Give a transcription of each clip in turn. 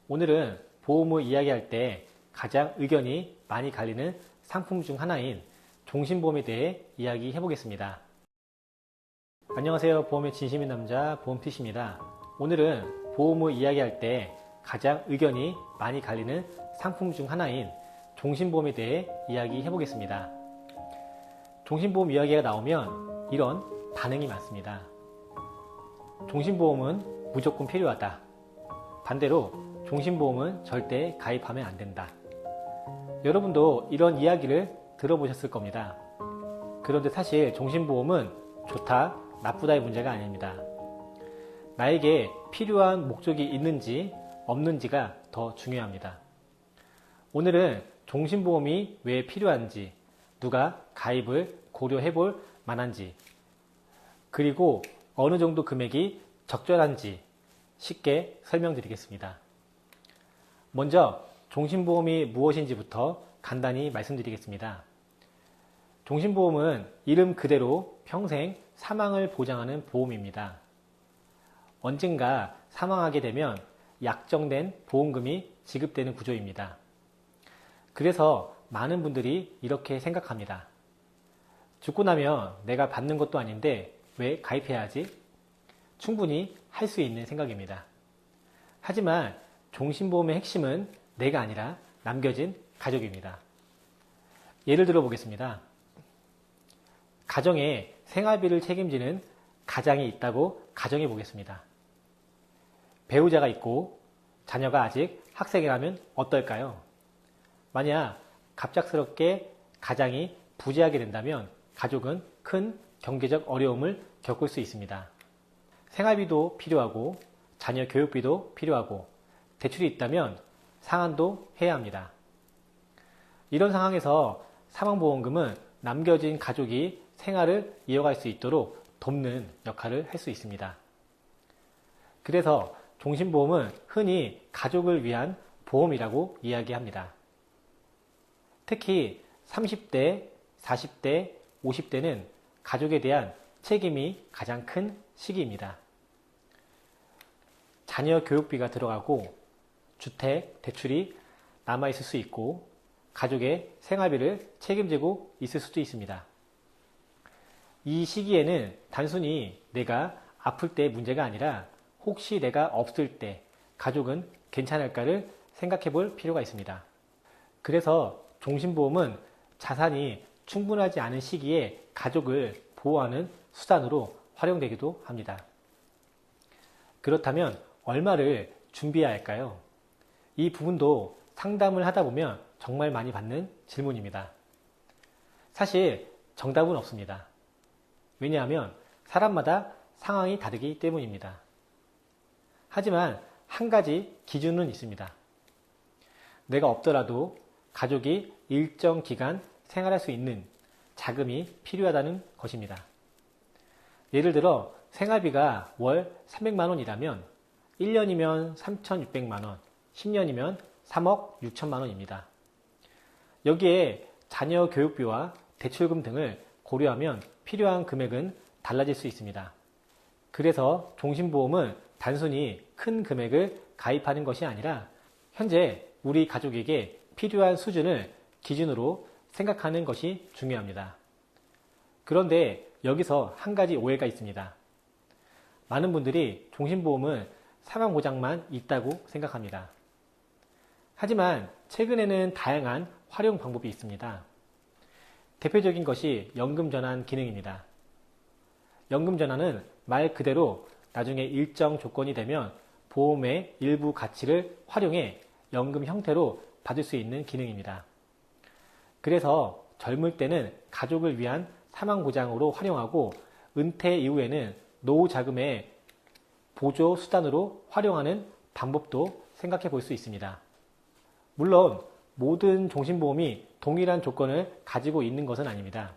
오늘은 보험을 이야기할 때 가장 의견이 많이 갈리는 상품 중 하나인 종신보험에 대해 이야기해 보겠습니다. 안녕하세요. 보험의 진심인 남자 보험TC입니다. 오늘은 보험을 이야기할 때 가장 의견이 많이 갈리는 상품 중 하나인 종신보험에 대해 이야기해 보겠습니다. 종신보험 이야기가 나오면 이런 반응이 많습니다. 종신보험은 무조건 필요하다. 반대로 종신보험은 절대 가입하면 안 된다. 여러분도 이런 이야기를 들어보셨을 겁니다. 그런데 사실 종신보험은 좋다, 나쁘다의 문제가 아닙니다. 나에게 필요한 목적이 있는지 없는지가 더 중요합니다. 오늘은 종신보험이 왜 필요한지, 누가 가입을 고려해 볼 만한지, 그리고 어느 정도 금액이 적절한지 쉽게 설명드리겠습니다. 먼저 종신보험이 무엇인지부터 간단히 말씀드리겠습니다. 종신보험은 이름 그대로 평생 사망을 보장하는 보험입니다. 언젠가 사망하게 되면 약정된 보험금이 지급되는 구조입니다. 그래서 많은 분들이 이렇게 생각합니다. 죽고 나면 내가 받는 것도 아닌데 왜 가입해야 하지? 충분히 할 수 있는 생각입니다. 하지만 종신보험의 핵심은 내가 아니라 남겨진 가족입니다. 예를 들어 보겠습니다. 가정에 생활비를 책임지는 가장이 있다고 가정해 보겠습니다. 배우자가 있고 자녀가 아직 학생이라면 어떨까요? 만약 갑작스럽게 가장이 부재하게 된다면 가족은 큰 경제적 어려움을 겪을 수 있습니다. 생활비도 필요하고 자녀 교육비도 필요하고 대출이 있다면 상환도 해야 합니다. 이런 상황에서 사망보험금은 남겨진 가족이 생활을 이어갈 수 있도록 돕는 역할을 할 수 있습니다. 그래서 종신보험은 흔히 가족을 위한 보험이라고 이야기합니다. 특히 30대, 40대, 50대는 가족에 대한 책임이 가장 큰 시기입니다. 자녀 교육비가 들어가고 주택, 대출이 남아있을 수 있고 가족의 생활비를 책임지고 있을 수도 있습니다. 이 시기에는 단순히 내가 아플 때 문제가 아니라 혹시 내가 없을 때 가족은 괜찮을까를 생각해 볼 필요가 있습니다. 그래서 종신보험은 자산이 충분하지 않은 시기에 가족을 보호하는 수단으로 활용되기도 합니다. 그렇다면 얼마를 준비해야 할까요? 이 부분도 상담을 하다 보면 정말 많이 받는 질문입니다. 사실 정답은 없습니다. 왜냐하면 사람마다 상황이 다르기 때문입니다. 하지만 한 가지 기준은 있습니다. 내가 없더라도 가족이 일정 기간 생활할 수 있는 자금이 필요하다는 것입니다. 예를 들어 생활비가 월 300만 원이라면 1년이면 3,600만 원, 10년이면 3억 6천만 원입니다. 여기에 자녀 교육비와 대출금 등을 고려하면 필요한 금액은 달라질 수 있습니다. 그래서 종신보험은 단순히 큰 금액을 가입하는 것이 아니라 현재 우리 가족에게 필요한 수준을 기준으로 생각하는 것이 중요합니다. 그런데 여기서 한 가지 오해가 있습니다. 많은 분들이 종신보험은 사망보장만 있다고 생각합니다. 하지만 최근에는 다양한 활용 방법이 있습니다. 대표적인 것이 연금전환 기능입니다. 연금전환은 말 그대로 나중에 일정 조건이 되면 보험의 일부 가치를 활용해 연금 형태로 받을 수 있는 기능입니다. 그래서 젊을 때는 가족을 위한 사망보장으로 활용하고 은퇴 이후에는 노후 자금의 보조 수단으로 활용하는 방법도 생각해 볼 수 있습니다. 물론 모든 종신보험이 동일한 조건을 가지고 있는 것은 아닙니다.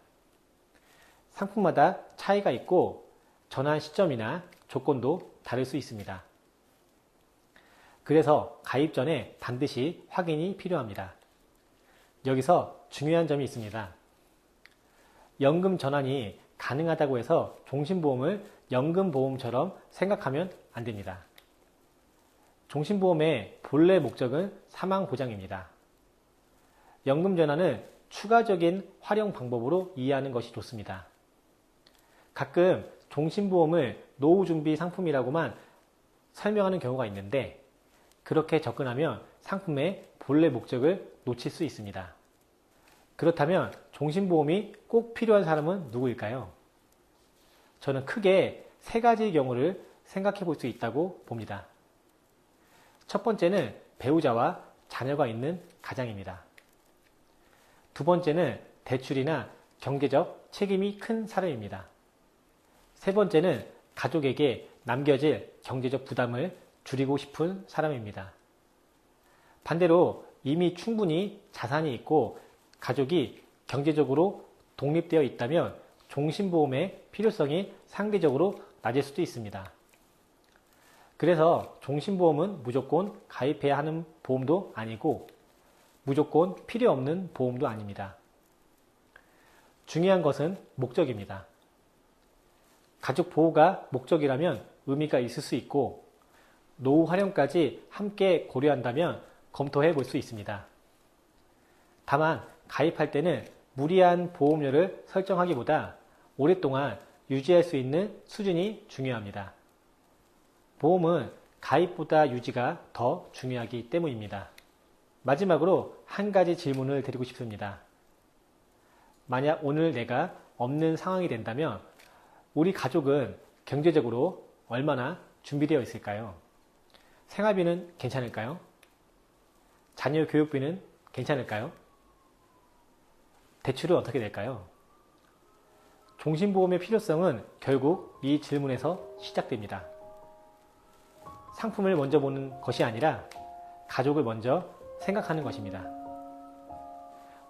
상품마다 차이가 있고 전환 시점이나 조건도 다를 수 있습니다. 그래서 가입 전에 반드시 확인이 필요합니다. 여기서 중요한 점이 있습니다. 연금 전환이 가능하다고 해서 종신보험을 연금보험처럼 생각하면 안 됩니다. 종신보험의 본래 목적은 사망 보장입니다. 연금전환을 추가적인 활용 방법으로 이해하는 것이 좋습니다. 가끔 종신보험을 노후준비 상품이라고만 설명하는 경우가 있는데 그렇게 접근하면 상품의 본래 목적을 놓칠 수 있습니다. 그렇다면 종신보험이 꼭 필요한 사람은 누구일까요? 저는 크게 세 가지의 경우를 생각해 볼 수 있다고 봅니다. 첫 번째는 배우자와 자녀가 있는 가장입니다. 두 번째는 대출이나 경제적 책임이 큰 사람입니다. 세 번째는 가족에게 남겨질 경제적 부담을 줄이고 싶은 사람입니다. 반대로 이미 충분히 자산이 있고 가족이 경제적으로 독립되어 있다면 종신보험의 필요성이 상대적으로 낮을 수도 있습니다. 그래서 종신보험은 무조건 가입해야 하는 보험도 아니고 무조건 필요 없는 보험도 아닙니다. 중요한 것은 목적입니다. 가족 보호가 목적이라면 의미가 있을 수 있고 노후 활용까지 함께 고려한다면 검토해 볼 수 있습니다. 다만 가입할 때는 무리한 보험료를 설정하기보다 오랫동안 유지할 수 있는 수준이 중요합니다. 보험은 가입보다 유지가 더 중요하기 때문입니다. 마지막으로 한 가지 질문을 드리고 싶습니다. 만약 오늘 내가 없는 상황이 된다면 우리 가족은 경제적으로 얼마나 준비되어 있을까요? 생활비는 괜찮을까요? 자녀 교육비는 괜찮을까요? 대출은 어떻게 될까요? 종신보험의 필요성은 결국 이 질문에서 시작됩니다. 상품을 먼저 보는 것이 아니라 가족을 먼저 생각하는 것입니다.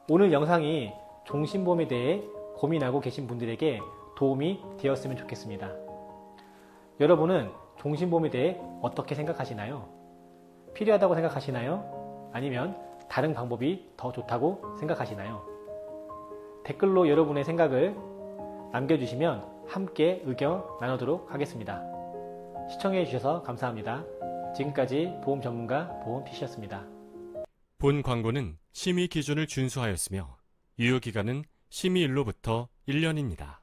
오늘 영상이 종신보험에 대해 고민하고 계신 분들에게 도움이 되었으면 좋겠습니다. 여러분은 종신보험에 대해 어떻게 생각하시나요? 필요하다고 생각하시나요? 아니면 다른 방법이 더 좋다고 생각하시나요? 댓글로 여러분의 생각을 남겨주시면 함께 의견 나누도록 하겠습니다. 시청해 주셔서 감사합니다. 지금까지 보험 전문가 보험피시였습니다. 본 광고는 심의 기준을 준수하였으며 유효기간은 심의일로부터 1년입니다.